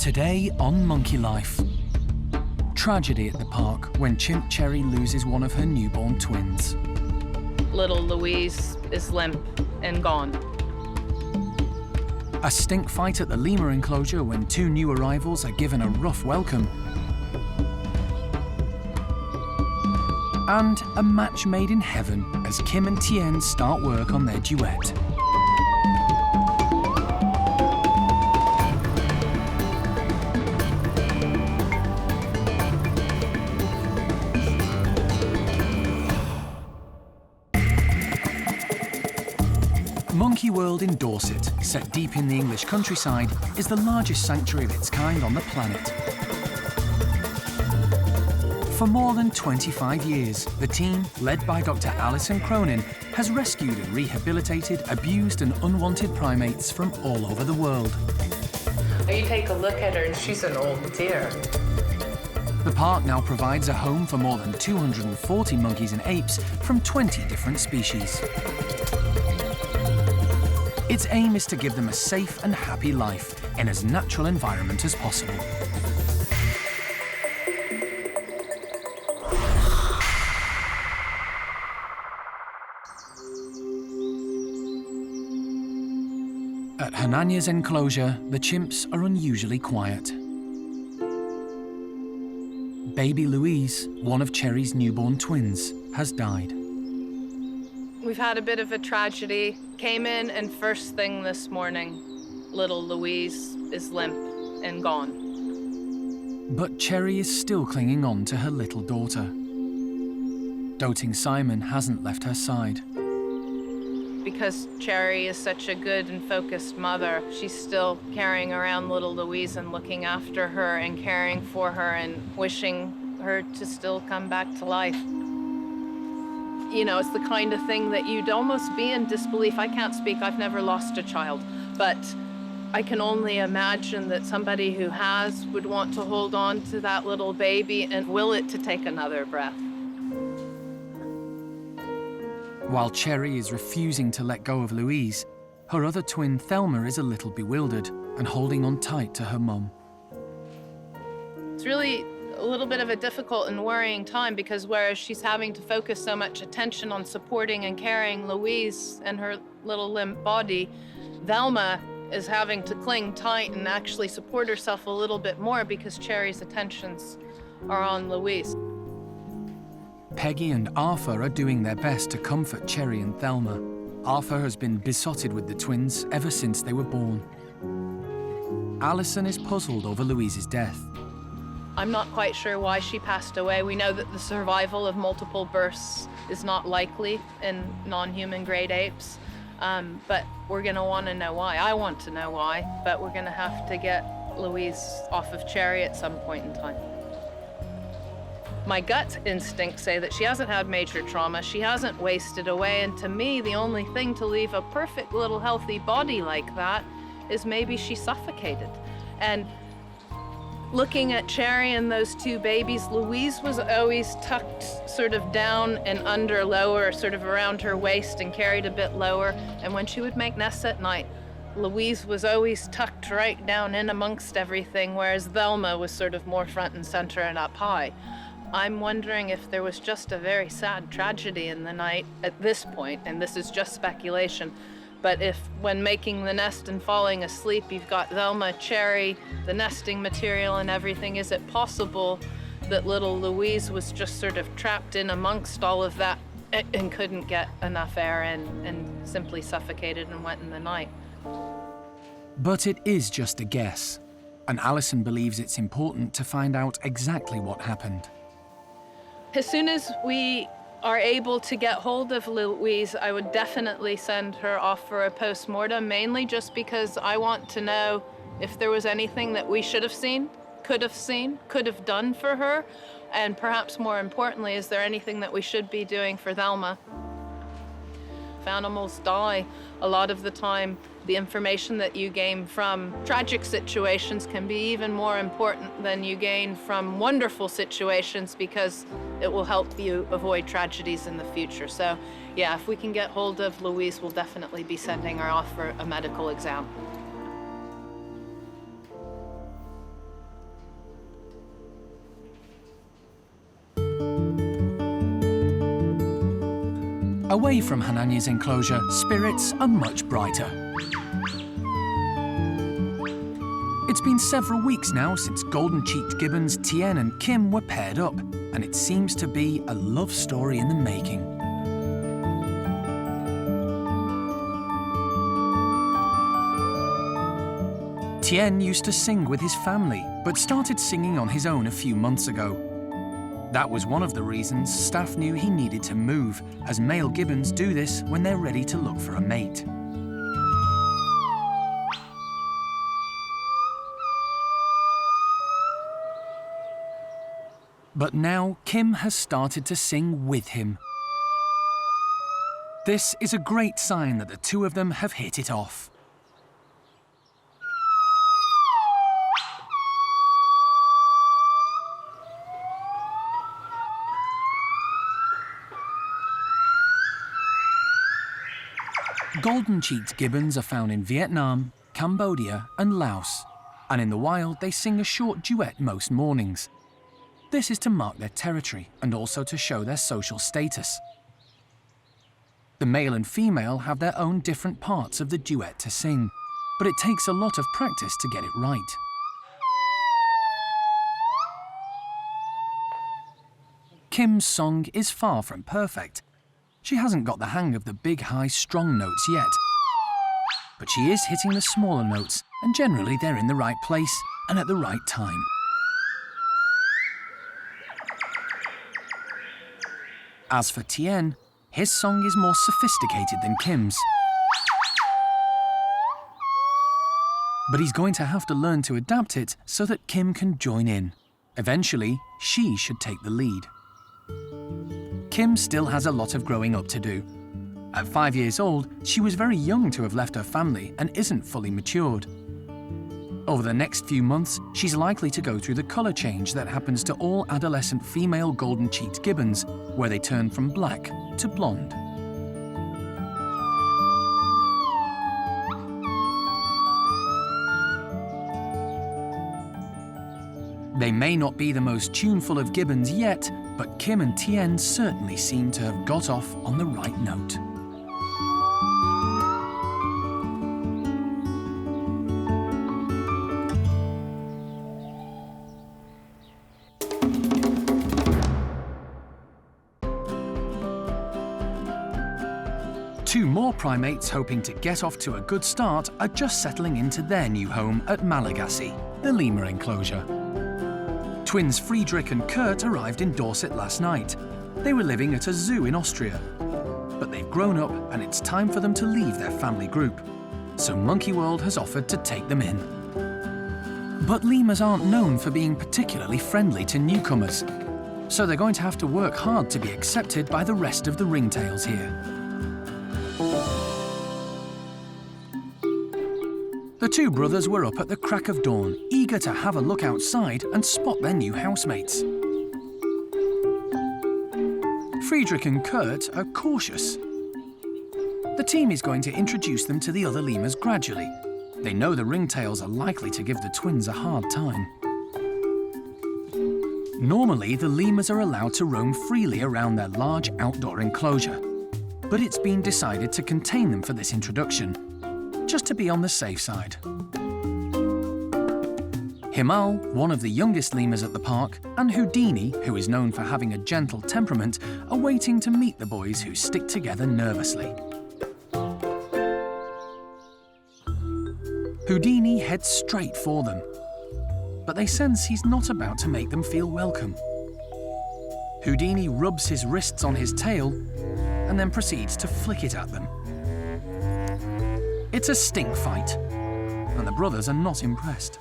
Today on Monkey Life. Tragedy at the park when chimp Cherri loses one of her newborn twins. Little Louise is limp and gone. A stink fight at the Lemur Enclosure when two new arrivals are given a rough welcome. And a match made in heaven as Kim and Tien start work on their duet. Monkey World in Dorset, set deep in the English countryside, is the largest sanctuary of its kind on the planet. For more than 25 years, the team, led by Dr. Alison Cronin, has rescued and rehabilitated abused and unwanted primates from all over the world. You take a look at her and she's an old dear. The park now provides a home for more than 240 monkeys and apes from 20 different species. Its aim is to give them a safe and happy life in as natural environment as possible. At Hananya's enclosure, the chimps are unusually quiet. Baby Louise, one of Cherri's newborn twins, has died. We've had a bit of a tragedy. Came in and first thing this morning, little Louise is limp and gone. But Cherri is still clinging on to her little daughter. Doting Simon hasn't left her side. Because Cherri is such a good and focused mother, she's still carrying around little Louise and looking after her and caring for her and wishing her to still come back to life. You know, it's the kind of thing that you'd almost be in disbelief. I can't speak, I've never lost a child, but I can only imagine that somebody who has would want to hold on to that little baby and will it to take another breath. While Cherri is refusing to let go of Louise, her other twin Thelma is a little bewildered and holding on tight to her mum. It's really a little bit of a difficult and worrying time because whereas she's having to focus so much attention on supporting and carrying Louise and her little limp body, Thelma is having to cling tight and actually support herself a little bit more because Cherri's attentions are on Louise. Peggy and Arfur are doing their best to comfort Cherri and Thelma. Arfur has been besotted with the twins ever since they were born. Alison is puzzled over Louise's death. I'm not quite sure why she passed away. We know that the survival of multiple births is not likely in non-human grade apes, but we're gonna wanna know why. I want to know why, but we're gonna have to get Louise off of Cherri at some point in time. My gut instincts say that she hasn't had major trauma, she hasn't wasted away, and to me, the only thing to leave a perfect little healthy body like that is maybe she suffocated. And looking at Cherri and those two babies, Louise was always tucked sort of down and under lower, sort of around her waist and carried a bit lower. And when she would make nests at night, Louise was always tucked right down in amongst everything, whereas Thelma was sort of more front and center and up high. I'm wondering if there was just a very sad tragedy in the night at this point, and this is just speculation, but if when making the nest and falling asleep, you've got Thelma, Cherri, the nesting material and everything, is it possible that little Louise was just sort of trapped in amongst all of that and couldn't get enough air in and simply suffocated and went in the night? But it is just a guess, and Alison believes it's important to find out exactly what happened. As soon as we are able to get hold of Louise, I would definitely send her off for a post-mortem, mainly just because I want to know if there was anything that we should have seen, could have done for her, and perhaps more importantly, is there anything that we should be doing for Thelma? If animals die, a lot of the time, the information that you gain from tragic situations can be even more important than you gain from wonderful situations because it will help you avoid tragedies in the future. So yeah, if we can get hold of Louise, we'll definitely be sending her off for a medical exam. Away from Hananya's enclosure, spirits are much brighter. It's been several weeks now since golden-cheeked Gibbons, Tien and Kim were paired up, and it seems to be a love story in the making. Tien used to sing with his family, but started singing on his own a few months ago. That was one of the reasons staff knew he needed to move, as male gibbons do this when they're ready to look for a mate. But now Kim has started to sing with him. This is a great sign that the two of them have hit it off. Golden-cheeked gibbons are found in Vietnam, Cambodia and Laos, and in the wild they sing a short duet most mornings. This is to mark their territory and also to show their social status. The male and female have their own different parts of the duet to sing, but it takes a lot of practice to get it right. Kim's song is far from perfect. She hasn't got the hang of the big, high, strong notes yet. But she is hitting the smaller notes, and generally they're in the right place and at the right time. As for Tien, his song is more sophisticated than Kim's. But he's going to have to learn to adapt it so that Kim can join in. Eventually, she should take the lead. Kim still has a lot of growing up to do. At 5 years old, she was very young to have left her family and isn't fully matured. Over the next few months, she's likely to go through the colour change that happens to all adolescent female golden-cheeked gibbons, where they turn from black to blonde. They may not be the most tuneful of gibbons yet, but Kim and Tien certainly seem to have got off on the right note. Two more primates hoping to get off to a good start are just settling into their new home at Malagasy, the Lemur Enclosure. Twins Friedrich and Kurt arrived in Dorset last night. They were living at a zoo in Austria. But they've grown up and it's time for them to leave their family group. So Monkey World has offered to take them in. But lemurs aren't known for being particularly friendly to newcomers. So they're going to have to work hard to be accepted by the rest of the ringtails here. The two brothers were up at the crack of dawn, eager to have a look outside and spot their new housemates. Friedrich and Kurt are cautious. The team is going to introduce them to the other lemurs gradually. They know the ringtails are likely to give the twins a hard time. Normally, the lemurs are allowed to roam freely around their large outdoor enclosure, but it's been decided to contain them for this introduction, just to be on the safe side. Himal, one of the youngest lemurs at the park, and Houdini, who is known for having a gentle temperament, are waiting to meet the boys who stick together nervously. Houdini heads straight for them, but they sense he's not about to make them feel welcome. Houdini rubs his wrists on his tail and then proceeds to flick it at them. It's a stink fight, and the brothers are not impressed.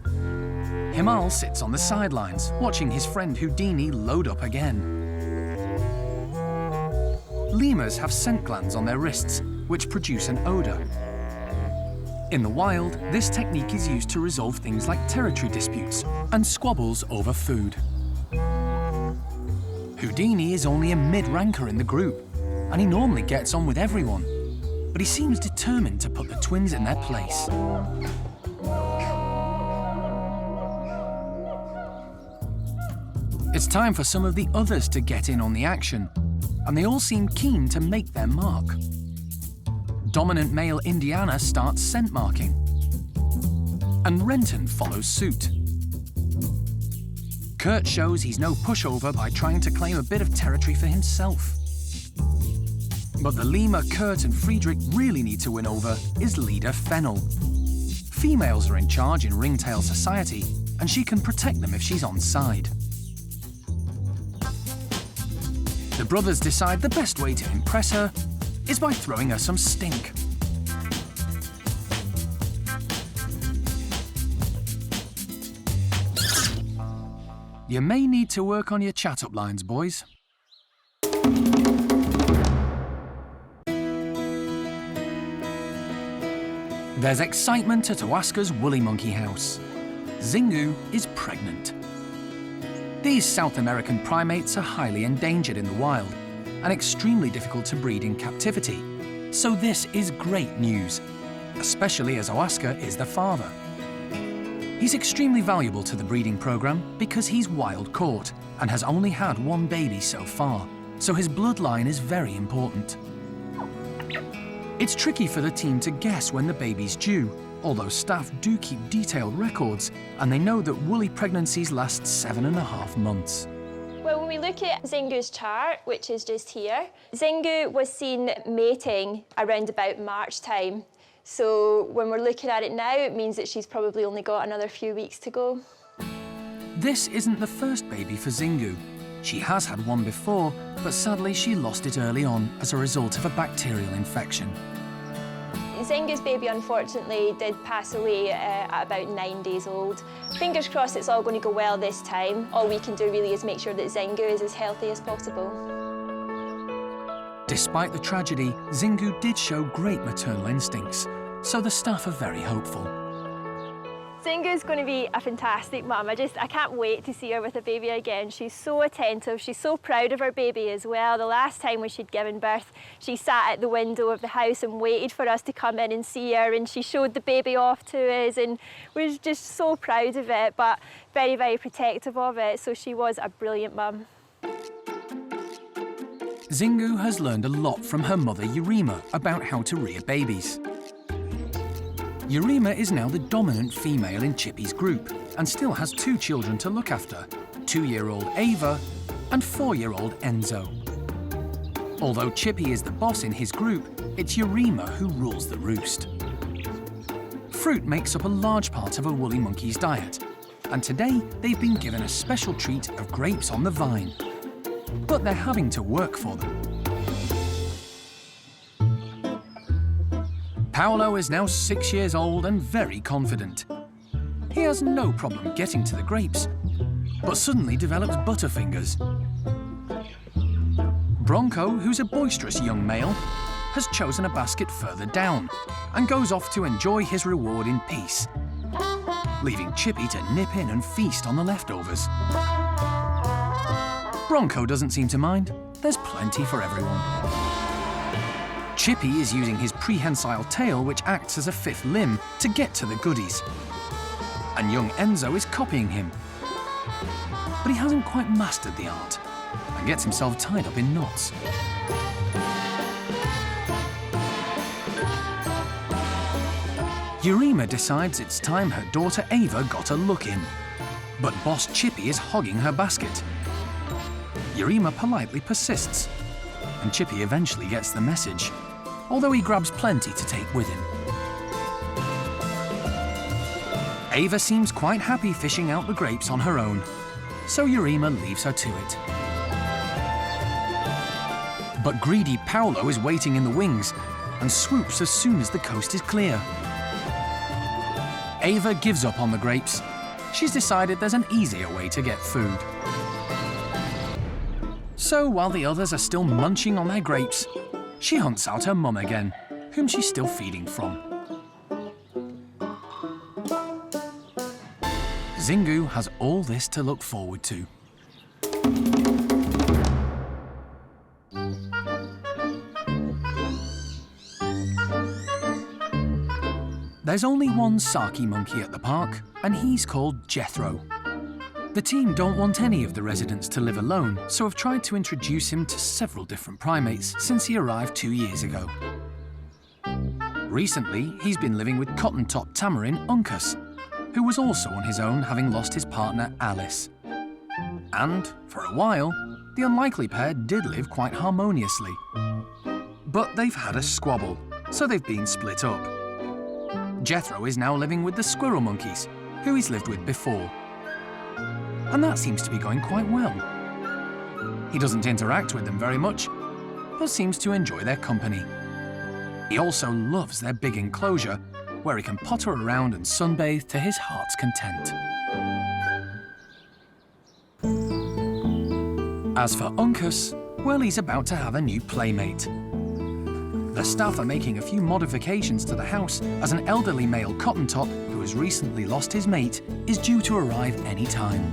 Himal sits on the sidelines, watching his friend Houdini load up again. Lemurs have scent glands on their wrists, which produce an odour. In the wild, this technique is used to resolve things like territory disputes and squabbles over food. Houdini is only a mid-ranker in the group, and he normally gets on with everyone. But he seems determined to put the twins in their place. It's time for some of the others to get in on the action. and they all seem keen to make their mark. Dominant male Indiana starts scent marking, and Renton follows suit. Kurt shows he's no pushover by trying to claim a bit of territory for himself. But the lemur Kurt and Friedrich really need to win over is leader Fennel. Females are in charge in ringtail society, and she can protect them if she's on side. The brothers decide the best way to impress her is by throwing her some stink. You may need to work on your chat-up lines, boys. There's excitement at Oaska's woolly monkey house. Xingu is pregnant. These South American primates are highly endangered in the wild and extremely difficult to breed in captivity. So this is great news, especially as Oaska is the father. He's extremely valuable to the breeding program because he's wild caught and has only had one baby so far, so his bloodline is very important. It's tricky for the team to guess when the baby's due, although staff do keep detailed records, and they know that woolly pregnancies last 7.5 months. Well, when we look at Xingu's chart, which is just here, Xingu was seen mating around about March time. So when we're looking at it now, it means that she's probably only got another few weeks to go. This isn't the first baby for Xingu. She has had one before, but sadly she lost it early on as a result of a bacterial infection. Xingu's baby, unfortunately, did pass away at about 9 days old. Fingers crossed it's all going to go well this time. All we can do really is make sure that Xingu is as healthy as possible. Despite the tragedy, Xingu did show great maternal instincts, so the staff are very hopeful. Xingu's going to be a fantastic mum. I can't wait to see her with a baby again. She's so attentive, she's so proud of her baby as well. The last time when she'd given birth, she sat at the window of the house and waited for us to come in and see her, and she showed the baby off to us, and we were just so proud of it, but very, very protective of it. So she was a brilliant mum. Xingu has learned a lot from her mother Urema about how to rear babies. Urema is now the dominant female in Chippy's group and still has 2 children to look after, 2-year-old Ava and 4-year-old Enzo. Although Chippy is the boss in his group, it's Urema who rules the roost. Fruit makes up a large part of a woolly monkey's diet, and today they've been given a special treat of grapes on the vine. But they're having to work for them. Paolo is now 6 years old and very confident. He has no problem getting to the grapes, but suddenly develops butterfingers. Bronco, who's a boisterous young male, has chosen a basket further down and goes off to enjoy his reward in peace, leaving Chippy to nip in and feast on the leftovers. Bronco doesn't seem to mind. There's plenty for everyone. Chippy is using his prehensile tail, which acts as a 5th limb, to get to the goodies. And young Enzo is copying him. But he hasn't quite mastered the art and gets himself tied up in knots. Urema decides it's time her daughter Ava got a look in. But boss Chippy is hogging her basket. Urema politely persists, and Chippy eventually gets the message, although he grabs plenty to take with him. Ava seems quite happy fishing out the grapes on her own, so Urema leaves her to it. But greedy Paolo is waiting in the wings and swoops as soon as the coast is clear. Ava gives up on the grapes. She's decided there's an easier way to get food. So while the others are still munching on their grapes, she hunts out her mum again, whom she's still feeding from. Xingu has all this to look forward to. There's only one Saki monkey at the park, and he's called Jethro. The team don't want any of the residents to live alone, so have tried to introduce him to several different primates since he arrived 2 years ago. Recently, he's been living with cotton-top tamarin Uncas, who was also on his own, having lost his partner Alice. And, for a while, the unlikely pair did live quite harmoniously. But they've had a squabble, so they've been split up. Jethro is now living with the squirrel monkeys, who he's lived with before. And that seems to be going quite well. He doesn't interact with them very much, but seems to enjoy their company. He also loves their big enclosure, where he can potter around and sunbathe to his heart's content. As for Uncas, well, he's about to have a new playmate. The staff are making a few modifications to the house as an elderly male cotton-top who has recently lost his mate is due to arrive any time.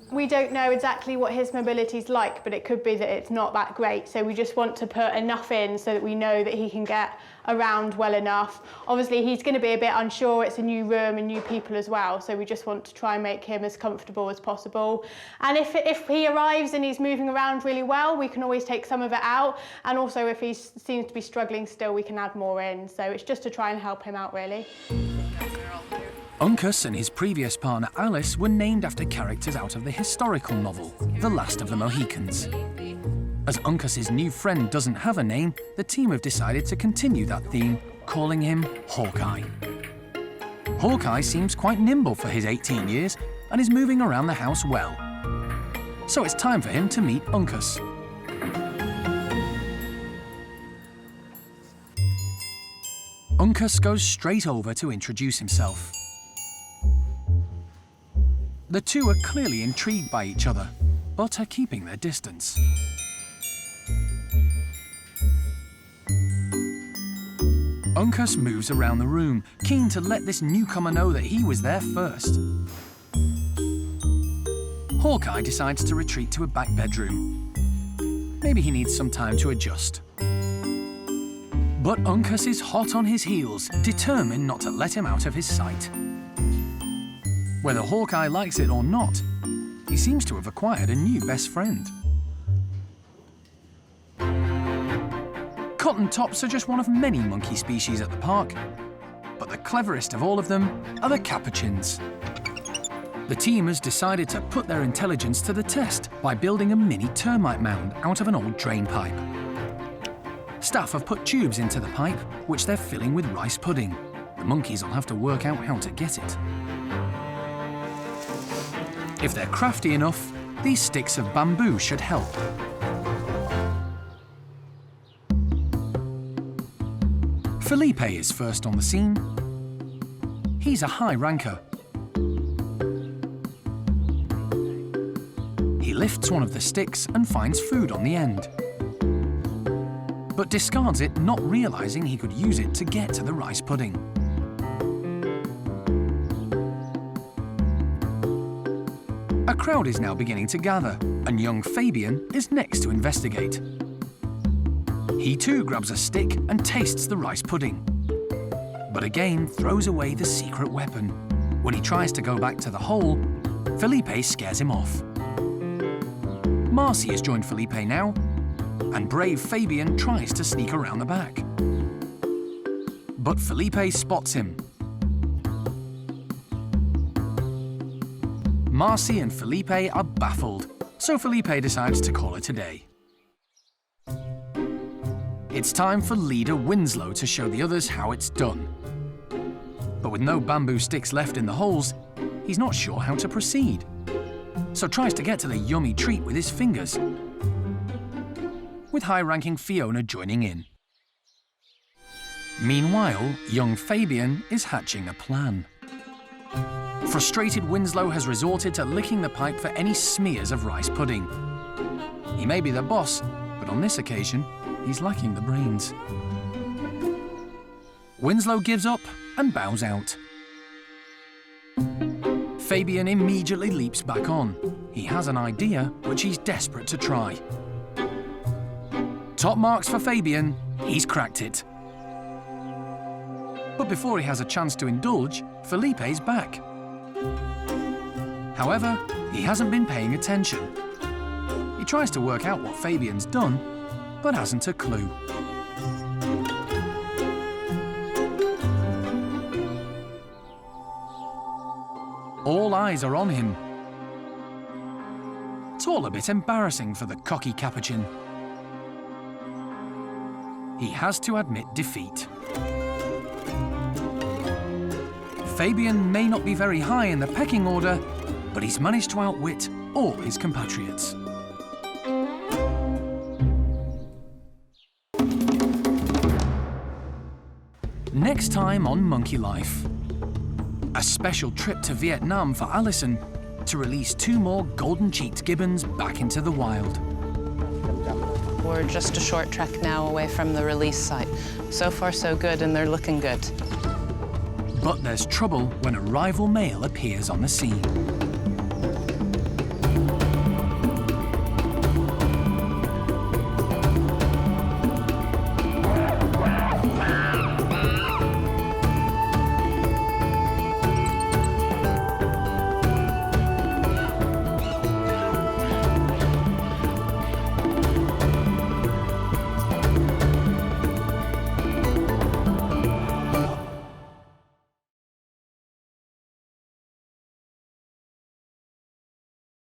We don't know exactly what his mobility's like, but it could be that it's not that great. So we just want to put enough in so that we know that he can get around well enough. Obviously, he's going to be a bit unsure. It's a new room and new people as well. So we just want to try and make him as comfortable as possible. And if he arrives and he's moving around really well, we can always take some of it out. And also, if he seems to be struggling still, we can add more in. So it's just to try and help him out, really. Uncas and his previous partner Alice were named after characters out of the historical novel, The Last of the Mohicans. As Uncas's new friend doesn't have a name, the team have decided to continue that theme, calling him Hawkeye. Hawkeye seems quite nimble for his 18 years and is moving around the house well. So it's time for him to meet Uncas. Uncas goes straight over to introduce himself. The two are clearly intrigued by each other, but are keeping their distance. Uncas moves around the room, keen to let this newcomer know that he was there first. Hawkeye decides to retreat to a back bedroom. Maybe he needs some time to adjust. But Uncas is hot on his heels, determined not to let him out of his sight. Whether Hawkeye likes it or not, he seems to have acquired a new best friend. Cotton tops are just one of many monkey species at the park, but the cleverest of all of them are the Capuchins. The team has decided to put their intelligence to the test by building a mini termite mound out of an old drain pipe. Staff have put tubes into the pipe, which they're filling with rice pudding. The monkeys will have to work out how to get it. If they're crafty enough, these sticks of bamboo should help. Felipe is first on the scene. He's a high ranker. He lifts one of the sticks and finds food on the end, but discards it, not realizing he could use it to get to the rice pudding. A crowd is now beginning to gather, and young Fabian is next to investigate. He too grabs a stick and tastes the rice pudding, but again throws away the secret weapon. When he tries to go back to the hole, Felipe scares him off. Marcy has joined Felipe now, and brave Fabian tries to sneak around the back. But Felipe spots him. Marcy and Felipe are baffled, so Felipe decides to call it a day. It's time for leader Winslow to show the others how it's done. But with no bamboo sticks left in the holes, he's not sure how to proceed, so tries to get to the yummy treat with his fingers, with high-ranking Fiona joining in. Meanwhile, young Fabian is hatching a plan. Frustrated Winslow has resorted to licking the pipe for any smears of rice pudding. He may be the boss, but on this occasion, he's lacking the brains. Winslow gives up and bows out. Fabian immediately leaps back on. He has an idea which he's desperate to try. Top marks for Fabian, he's cracked it. But before he has a chance to indulge, Felipe's back. However, he hasn't been paying attention. He tries to work out what Fabian's done, but hasn't a clue. All eyes are on him. It's all a bit embarrassing for the cocky Capuchin. He has to admit defeat. Fabian may not be very high in the pecking order, but he's managed to outwit all his compatriots. Next time on Monkey Life. A special trip to Vietnam for Alison to release 2 more golden-cheeked gibbons back into the wild. We're just a short trek now away from the release site. So far, so good, and they're looking good. But there's trouble when a rival male appears on the scene.